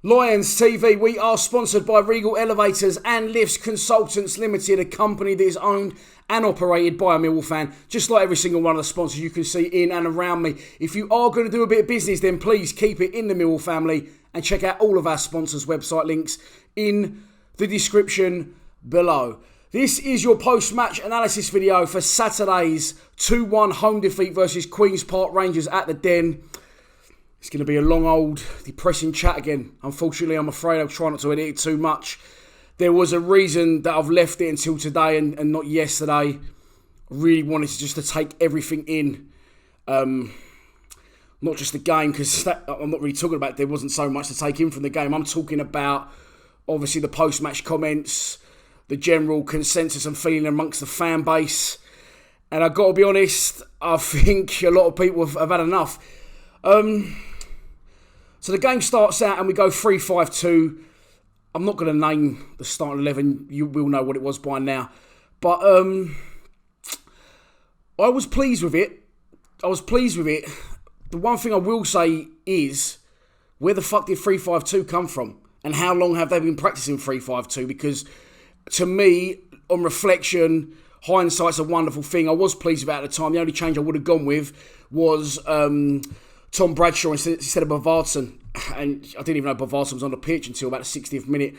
Lions TV, we are sponsored by Regal Elevators and Lifts Consultants Limited, a company that is owned and operated by a Millwall fan, just like every single one of the sponsors you can see in and around me. If you are going to do a bit of business, then please keep it in the Millwall family and check out all of our sponsors' website links in the description below. This is your post-match analysis video for Saturday's 2-1 home defeat versus Queen's Park Rangers at the Den. It's going to be a long, old, depressing chat again. Unfortunately, I'm afraid I'll try not to edit it too much. There was a reason that I've left it until today and not yesterday. I really wanted to take everything in. Not just the game, because I'm not really talking about there wasn't so much to take in from the game. I'm talking about, obviously, the post-match comments, the general consensus and feeling amongst the fan base. And I've got to be honest, I think a lot of people have had enough. So the game starts out and we go 3-5-2. I'm not going to name the starting 11. You will know what it was by now. But I was pleased with it. The one thing I will say is, where the fuck did 3-5-2 come from? And how long have they been practicing 3-5-2? Because to me, on reflection, hindsight's a wonderful thing. I was pleased with it at the time. The only change I would have gone with was Tom Bradshaw instead of Bavarsson. And I didn't even know Bavarsson was on the pitch until about the 60th minute.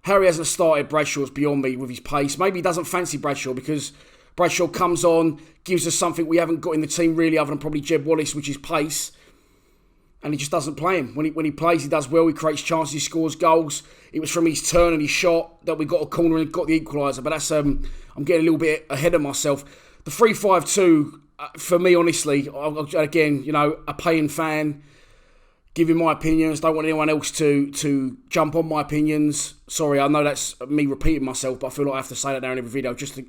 Harry hasn't started. Bradshaw's beyond me with his pace. Maybe he doesn't fancy Bradshaw because Bradshaw comes on, gives us something we haven't got in the team really, other than probably Jed Wallace, which is pace. And he just doesn't play him. When he plays, he does well. He creates chances, he scores goals. It was from his turn and his shot that we got a corner and got the equaliser. But that's I'm getting a little bit ahead of myself. The 3-5-2, for me, honestly, again, a paying fan, giving my opinions. Don't want anyone else to jump on my opinions. Sorry, I know that's me repeating myself, but I feel like I have to say that now in every video just to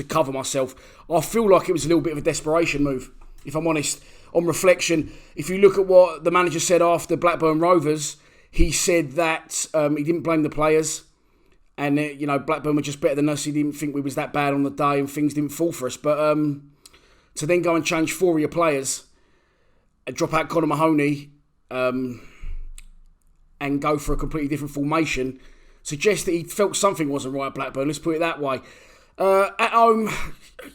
cover myself. I feel like it was a little bit of a desperation move, if I'm honest. On reflection, if you look at what the manager said after Blackburn Rovers, he said that he didn't blame the players. And, Blackburn were just better than us. He didn't think we was that bad on the day and things didn't fall for us. But to then go and change 4 of your players and drop out Conor Mahoney and go for a completely different formation suggests that he felt something wasn't right at Blackburn. Let's put it that way. At home,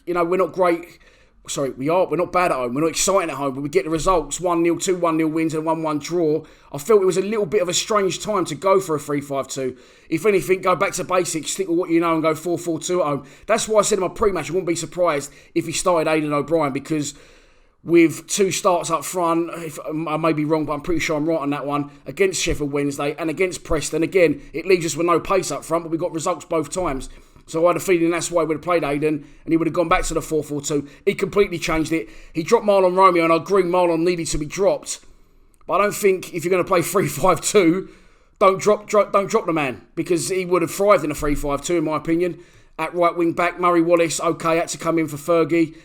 we're not great. Sorry, we are. We're not bad at home. We're not exciting at home, but we get the results. 1-0, 2 1-0 wins and 1-1 draw. I felt it was a little bit of a strange time to go for a 3-5-2. If anything, go back to basics, stick with what you know and go 4-4-2 at home. That's why I said in my pre-match, I wouldn't be surprised if he started Aidan O'Brien, because with 2 starts up front, I may be wrong, but I'm pretty sure I'm right on that one, against Sheffield Wednesday and against Preston. Again, it leaves us with no pace up front, but we got results both times. So I had a feeling that's why we would have played Aidan and he would have gone back to the 4-4-2. He completely changed it. He dropped Marlon Romeo, and I agree Marlon needed to be dropped. But I don't think if you're going to play 3-5-2, don't drop the man, because he would have thrived in a 3-5-2 in my opinion. At right wing back, Murray Wallace, okay, had to come in for Fergie.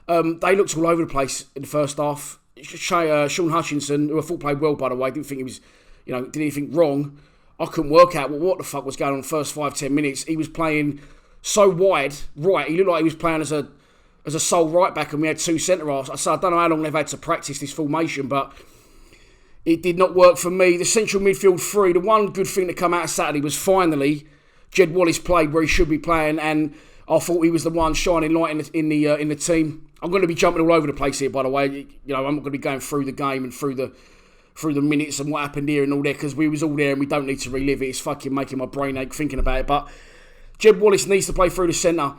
They looked all over the place in the first half. Sean Hutchinson, who I thought played well by the way, didn't think he was, did anything wrong. I couldn't work out what the fuck was going on the first 5-10 minutes. He was playing so wide right. He looked like he was playing as a sole right back, and we had 2 centre halves. I don't know how long they've had to practice this formation, but it did not work for me. The central midfield 3, the one good thing that come out of Saturday was finally Jed Wallace played where he should be playing, and I thought he was the one shining light in the team. I'm going to be jumping all over the place here, by the way. I'm not going to be going through the game and through the minutes and what happened here and all that, because we was all there and we don't need to relive it. It's fucking making my brain ache thinking about it. But Jed Wallace needs to play through the centre.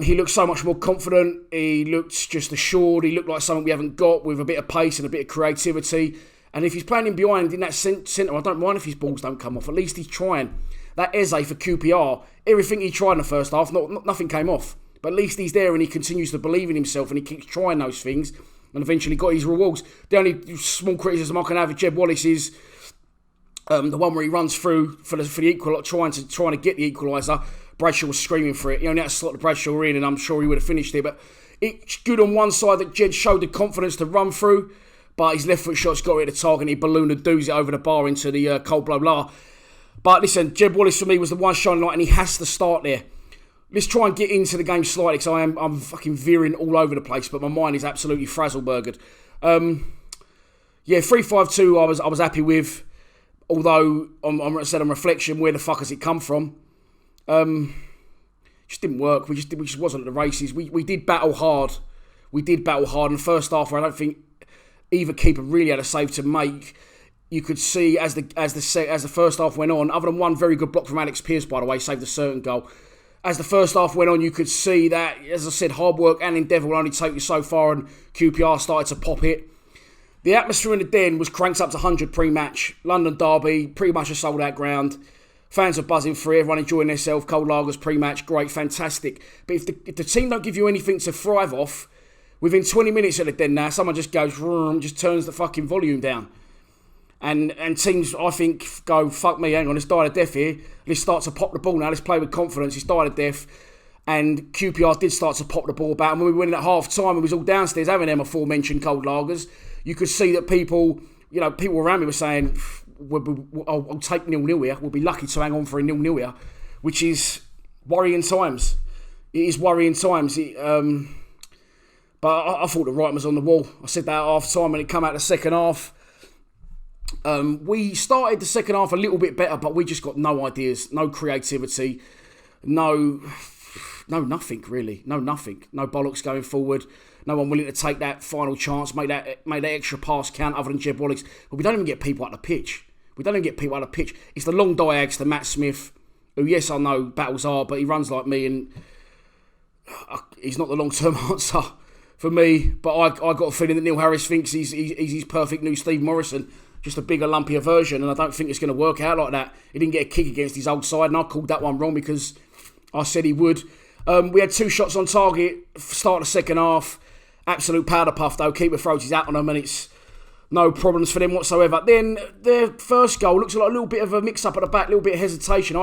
He looked so much more confident. He looked just assured. He looked like something we haven't got, with a bit of pace and a bit of creativity. And if he's playing in behind in that centre, I don't mind if his balls don't come off. At least he's trying. That Eze for QPR, everything he tried in the first half, nothing came off. But at least he's there and he continues to believe in himself and he keeps trying those things and eventually got his rewards. The only small criticism I can have of Jed Wallace is the one where he runs through for the equal, trying to get the equaliser. Bradshaw was screaming for it. He only had to slot the Bradshaw in and I'm sure he would have finished it. But it's good on one side that Jed showed the confidence to run through, but his left foot shot's got rid of the target and he ballooned and doos it over the bar into the cold blow la. But listen, Jed Wallace for me was the one shining light and he has to start there. Let's try and get into the game slightly, because I'm fucking veering all over the place, but my mind is absolutely frazzleburgered. 3-5-2 I was happy with. although I said on reflection, where the fuck has it come from? Just didn't work. We just wasn't at the races. We did battle hard. We did battle hard in the first half. I don't think either keeper really had a save to make. You could see as the first half went on, other than one very good block from Alex Pearce, by the way, saved a certain goal. As the first half went on, you could see that, as I said, hard work and endeavour will only take you so far, and QPR started to pop it. The atmosphere in the Den was cranked up to 100 pre-match. London derby, pretty much a sold-out ground. Fans are buzzing for it, everyone enjoying themselves. Cold lagers pre-match, great, fantastic. But if the team don't give you anything to thrive off, within 20 minutes at the Den now, someone just goes, just turns the fucking volume down. And teams, I think, go, fuck me, hang on, let's die to death here. Let's start to pop the ball now. Let's play with confidence. It's die to death. And QPR did start to pop the ball about. And when we went in at half-time, we was all downstairs having them aforementioned cold lagers. You could see that people around me were saying, I'll take 0-0 here. We'll be lucky to hang on for a 0-0 here. Which is worrying times. It is worrying times. But I thought the writing was on the wall. I said that at half-time and it came out the second half. We started the second half a little bit better, but we just got no ideas, no creativity, no nothing really, no bollocks going forward, no one willing to take that final chance, make that extra pass count other than Jeb Wallace. But we don't even get people out of the pitch. It's the long diags to Matt Smith, who, yes, I know battles are, but he runs like me, and he's not the long-term answer for me. But I got a feeling that Neil Harris thinks he's his perfect new Steve Morrison. Just a bigger, lumpier version, and I don't think it's going to work out like that. He didn't get a kick against his old side, and I called that one wrong because I said he would. We had 2 shots on target, start of the second half. Absolute powder puff, though. Keeper throws his out on them, and it's no problems for them whatsoever. Then their first goal looks like a little bit of a mix-up at the back, a little bit of hesitation.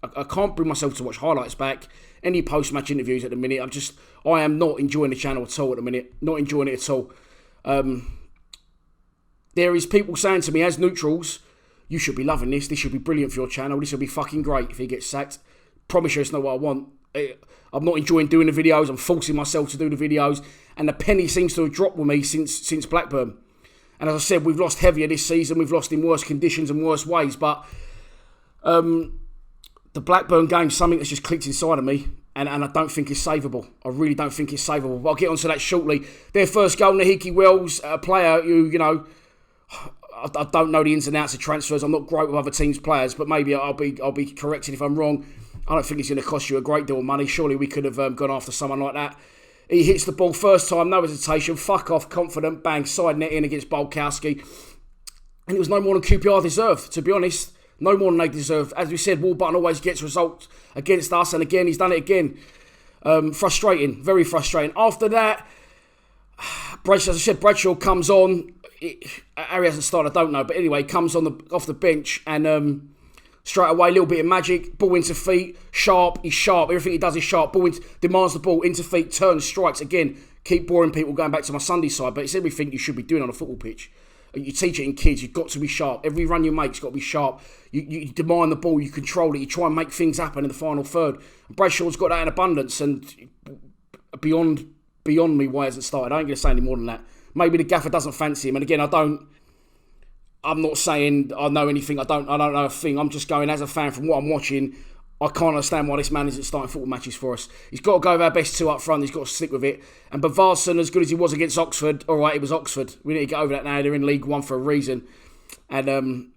I can't bring myself to watch highlights back, any post-match interviews at the minute. I am not enjoying the channel at all at the minute. Not enjoying it at all. There is people saying to me, as neutrals, you should be loving this. This should be brilliant for your channel. This will be fucking great if he gets sacked. Promise you it's not what I want. I'm not enjoying doing the videos. I'm forcing myself to do the videos. And the penny seems to have dropped with me since Blackburn. And as I said, we've lost heavier this season. We've lost in worse conditions and worse ways. But the Blackburn game's something that's just clicked inside of me. And I don't think it's savable. I really don't think it's savable. But I'll get onto that shortly. Their first goal, Nahiki Wells, a player who, I don't know the ins and outs of transfers. I'm not great with other teams' players, but maybe I'll be corrected if I'm wrong. I don't think it's going to cost you a great deal of money. Surely we could have gone after someone like that. He hits the ball first time, no hesitation, fuck off, confident, bang, side net in against Bulkowski. And it was no more than QPR deserved, to be honest. No more than they deserved. As we said, Warburton always gets results against us, and again, he's done it again. Frustrating, very frustrating. After that, as I said, Bradshaw comes on. Harry hasn't started, I don't know, but anyway, comes off the bench and straight away, a little bit of magic, ball into feet, sharp, he's sharp, everything he does is sharp, demands the ball into feet, turns, strikes, again, keep boring people, going back to my Sunday side, but it's everything you should be doing on a football pitch. You teach it in kids, you've got to be sharp, every run you make's got to be sharp, you demand the ball, you control it, you try and make things happen in the final third. Bradshaw's got that in abundance, and beyond me why he hasn't started. I ain't going to say any more than that. Maybe the gaffer doesn't fancy him. And again, I'm not saying I know anything. I don't know a thing. I'm just going, as a fan, from what I'm watching, I can't understand why this man isn't starting football matches for us. He's got to go with our best 2 up front. He's got to stick with it. And Bavarsson, as good as he was against Oxford, all right, it was Oxford. We need to get over that now. They're in League One for a reason. And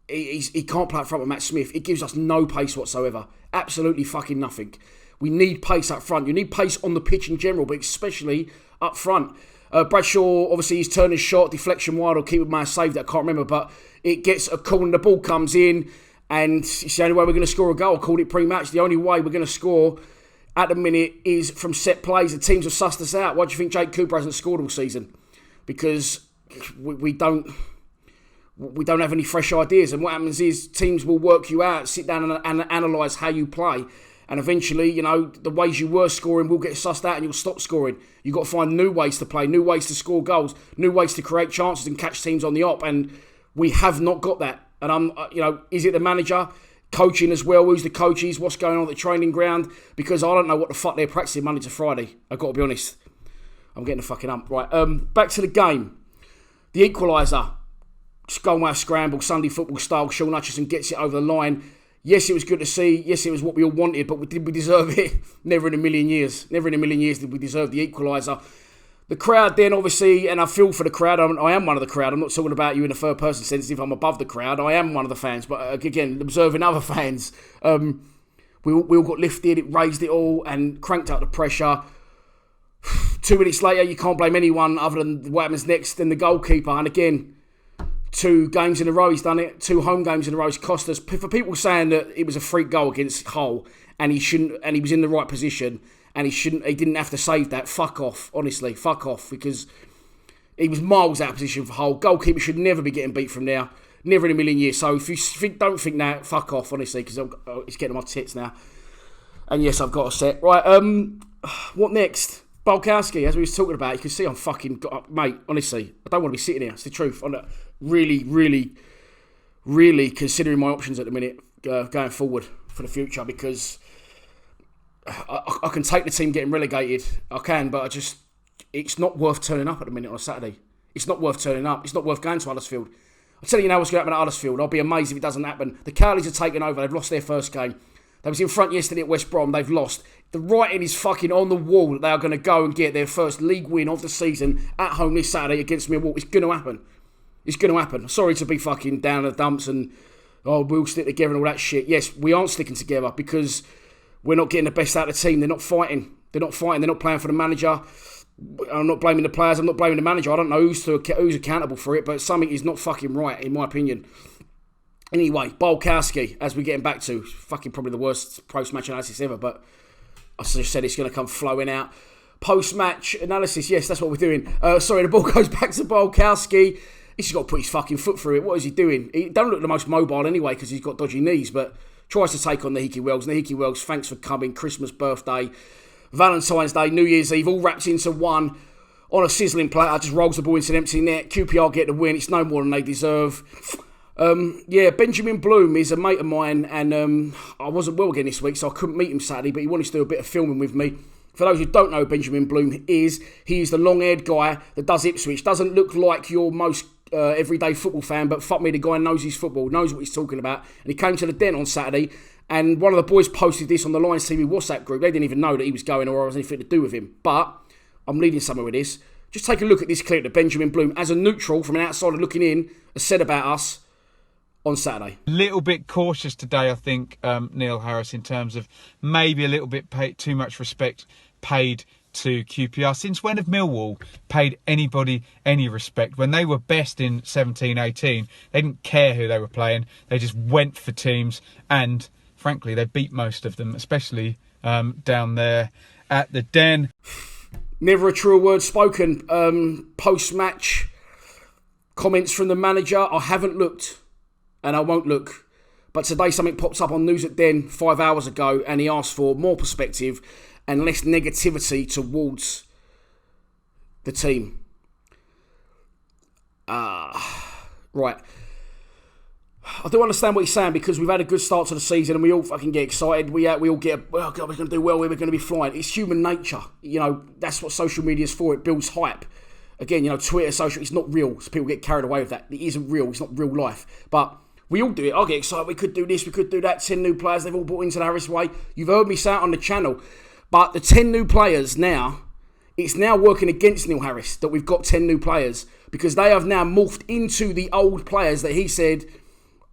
he can't play up front with Matt Smith. It gives us no pace whatsoever. Absolutely fucking nothing. We need pace up front. You need pace on the pitch in general, but especially up front. Bradshaw, obviously, he's turned his shot, deflection wide, or keeper may have saved that, I can't remember, but it gets a call and the ball comes in, and it's the only way we're going to score a goal. I called it pre-match. The only way we're going to score at the minute is from set plays. The teams have sussed us out. Why do you think Jake Cooper hasn't scored all season? Because we don't have any fresh ideas, and what happens is teams will work you out, sit down and analyse how you play. And eventually, the ways you were scoring will get sussed out and you'll stop scoring. You've got to find new ways to play, new ways to score goals, new ways to create chances and catch teams on the op. And we have not got that. And is it the manager? Coaching as well? Who's the coaches? What's going on at the training ground? Because I don't know what the fuck they're practicing Monday to Friday. I've got to be honest. I'm getting the fucking ump. Right, back to the game. The equaliser. goal scramble, Sunday football style. Sean Hutchinson gets it over the line. Yes, it was good to see. Yes, it was what we all wanted, but did we deserve it? Never in a million years. Never in a million years did we deserve the equaliser. The crowd then, obviously, and I feel for the crowd. I am one of the crowd. I'm not talking about you in a third person sense if I'm above the crowd. I am one of the fans. But again, observing other fans, we all got lifted. It raised it all and cranked up the pressure. 2 minutes later, you can't blame anyone other than what happens next than the goalkeeper. And again, 2 games in a row he's done it. 2 home games in a row he's cost us. For people saying that it was a freak goal against Hull and he shouldn't, and he was in the right position and he didn't have to save that. Fuck off, honestly, fuck off, because he was miles out of position for Hull. Goalkeeper should never be getting beat from there, never in a million years. So if you don't think that, fuck off, honestly, because it's getting on my tits now. And yes, I've got a set. Right, what next? Bulkowski, as we was talking about, you can see I'm fucking mate. Honestly, I don't want to be sitting here. It's the truth. I'm really, really, really considering my options at the minute going forward for the future, because I can take the team getting relegated. I can, but it's not worth turning up at the minute on a Saturday. It's not worth turning up. It's not worth going to Huddersfield. I'm telling you now what's going to happen at Huddersfield. I'll be amazed if it doesn't happen. The Cowleys are taking over. They've lost their first game. They was in front yesterday at West Brom. They've lost. The writing is fucking on the wall that they are going to go and get their first league win of the season at home this Saturday against Millwall. It's going to happen. It's going to happen. Sorry to be fucking down in the dumps and, we'll stick together and all that shit. Yes, we aren't sticking together because we're not getting the best out of the team. They're not fighting. They're not playing for the manager. I'm not blaming the players. I'm not blaming the manager. I don't know who's accountable for it, but something is not fucking right, in my opinion. Anyway, Bulkowski, as we're getting back to, fucking probably the worst post-match analysis ever, but I just said it's going to come flowing out. Post-match analysis, yes, that's what we're doing. The ball goes back to Bulkowski. He's just got to put his fucking foot through it. What is he doing? He don't look the most mobile anyway because he's got dodgy knees, but tries to take on Nahiki Wells. Nahiki Wells, thanks for coming. Christmas, birthday, Valentine's Day, New Year's Eve, all wrapped into one on a sizzling platter. Just rolls the ball into an empty net. QPR get the win. It's no more than they deserve. Benjamin Bloom is a mate of mine, and I wasn't well again this week, so I couldn't meet him Saturday, but he wanted to do a bit of filming with me. For those who don't know who Benjamin Bloom is, he is the long-haired guy that does Ipswich. Doesn't look like your most everyday football fan, but fuck me, the guy knows his football, knows what he's talking about. And he came to the Den on Saturday, and one of the boys posted this on the Lions TV WhatsApp group. They didn't even know that he was going or there was anything to do with him. But I'm leading somewhere with this. Just take a look at this clip that Benjamin Bloom, as a neutral from an outsider looking in, has said about us on Saturday. A little bit cautious today, I think, Neil Harris, in terms of maybe a little bit too much respect paid to QPR. Since when have Millwall paid anybody any respect? When they were best in 17-18, they didn't care who they were playing. They just went for teams, and frankly, they beat most of them, especially down there at the Den. Never a truer word spoken. Post-match comments from the manager. I haven't looked, and I won't look. But today something pops up on News at Den 5 hours ago, and he asked for more perspective and less negativity towards the team. Right. I do understand what he's saying, because we've had a good start to the season and we all fucking get excited. We all get, oh God, we're going to do well, we're going to be flying. It's human nature. That's what social media is for. It builds hype. Again, Twitter, social, it's not real. So people get carried away with that. It isn't real. It's not real life. But we all do it. I get excited. We could do this. We could do that. 10 new players. They've all brought into the Harris way. You've heard me say it on the channel. But the 10 new players now, it's now working against Neil Harris that we've got 10 new players, because they have now morphed into the old players that he said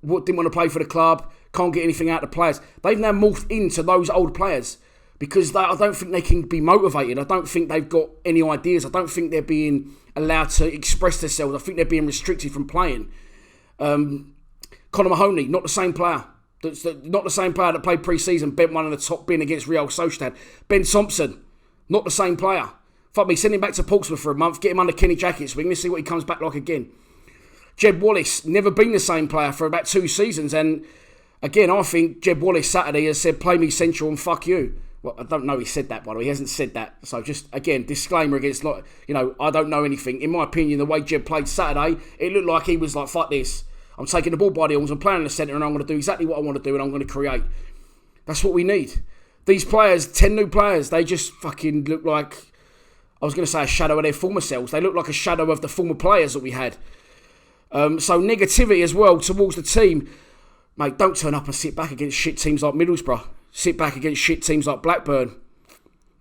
didn't want to play for the club, can't get anything out of the players. They've now morphed into those old players because I don't think they can be motivated. I don't think they've got any ideas. I don't think they're being allowed to express themselves. I think they're being restricted from playing. Conor Mahoney, not the same player. Not the same player that played pre-season, bent one in the top bin against Real Sociedad. Ben Thompson, not the same player. Fuck me, send him back to Portsmouth for a month, get him under Kenny Jackett's wing, let's see what he comes back like again. Jeb Wallace, never been the same player for about 2 seasons, and again, I think Jeb Wallace Saturday has said, play me central and fuck you. Well, I don't know he said that, by the way, he hasn't said that. So just, again, disclaimer against, I don't know anything. In my opinion, the way Jeb played Saturday, it looked like he was like, fuck this. I'm taking the ball by the arms, I'm playing in the centre, and I'm going to do exactly what I want to do, and I'm going to create. That's what we need. These players, 10 new players, they just fucking look like, I was going to say a shadow of their former selves. They look like a shadow of the former players that we had. So negativity as well towards the team. Mate, don't turn up and sit back against shit teams like Middlesbrough. Sit back against shit teams like Blackburn.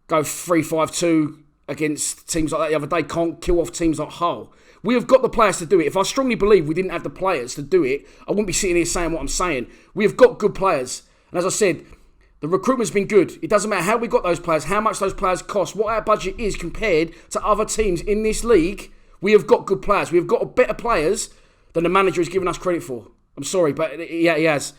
Go 3-5-2 against teams like that the other day. Can't kill off teams like Hull. We have got the players to do it. If I strongly believe we didn't have the players to do it, I wouldn't be sitting here saying what I'm saying. We have got good players. And as I said, the recruitment's been good. It doesn't matter how we got those players, how much those players cost, what our budget is compared to other teams in this league. We have got good players. We have got better players than the manager has given us credit for. I'm sorry, but yeah, he has.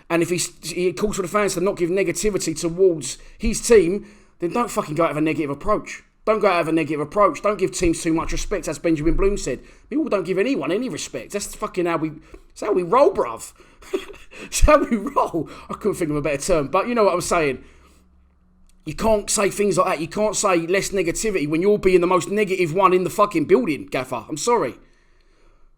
And if he calls for the fans to not give negativity towards his team, then don't fucking go out of a negative approach. Don't go out of a negative approach. Don't give teams too much respect, as Benjamin Bloom said. People don't give anyone any respect. That's fucking how we roll, bruv. That's how we roll. I couldn't think of a better term, but you know what I'm saying. You can't say things like that. You can't say less negativity when you're being the most negative one in the fucking building, Gaffer. I'm sorry,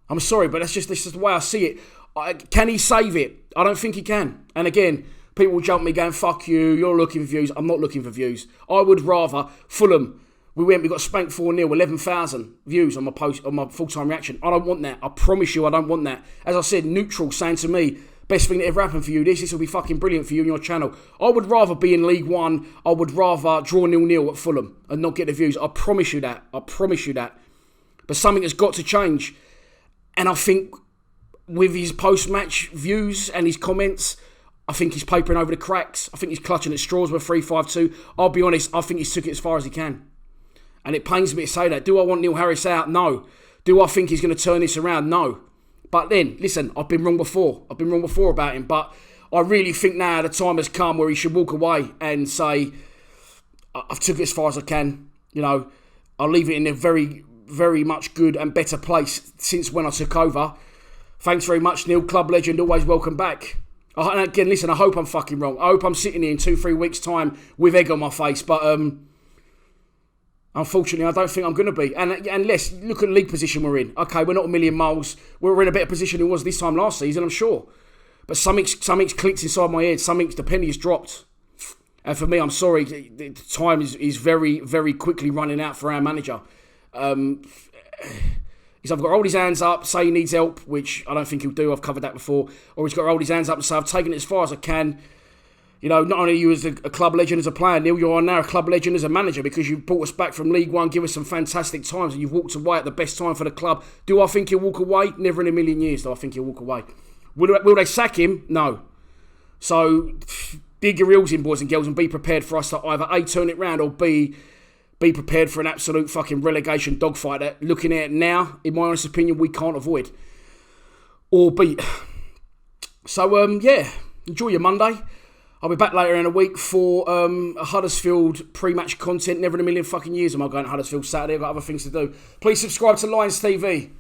but this is the way I see it. Can he save it? I don't think he can. And again, people will jump me going, fuck you, you're looking for views. I'm not looking for views. I would rather Fulham. We got spanked 4-0, 11,000 views on my post, on my full-time reaction. I don't want that. I promise you I don't want that. As I said, neutral saying to me, best thing that ever happened for you, this will be fucking brilliant for you and your channel. I would rather be in League One. I would rather draw 0-0 at Fulham and not get the views. I promise you that. But something has got to change. And I think with his post-match views and his comments, I think he's papering over the cracks. I think he's clutching at straws with 3-5-2. I'll be honest, I think he's took it as far as he can. And it pains me to say that. Do I want Neil Harris out? No. Do I think he's going to turn this around? No. But then, listen, I've been wrong before. About him. But I really think now the time has come where he should walk away and say, I've took it as far as I can. You know, I'll leave it in a very, very much good and better place since when I took over. Thanks very much, Neil. Club legend, always welcome back. And again, listen, I hope I'm fucking wrong. I hope I'm sitting here in 2-3 weeks' time with egg on my face. But unfortunately, I don't think I'm going to be. And let's look at the league position we're in. Okay, we're not a million miles. We're in a better position than we was this time last season, I'm sure. But something's clicked inside my head. The penny has dropped. And for me, I'm sorry, the time is very, very quickly running out for our manager. He's either got to hold his hands up, say he needs help, which I don't think he'll do. I've covered that before. Or he's got to hold his hands up and say, I've taken it as far as I can. You know, not only are you as a club legend as a player, Neil, you're now a club legend as a manager because you've brought us back from League One, give us some fantastic times, and you've walked away at the best time for the club. Do I think he'll walk away? Never in a million years do I think he'll walk away. Will they sack him? No. So, dig your heels in, boys and girls, and be prepared for us to either A, turn it round, or B, be prepared for an absolute fucking relegation dogfight that, looking at it now, in my honest opinion, we can't avoid or beat. So, yeah, enjoy your Monday. I'll be back later in a week for a Huddersfield pre-match content. Never in a million fucking years am I going to Huddersfield Saturday. I've got other things to do. Please subscribe to Lions TV.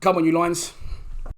Come on, you Lions.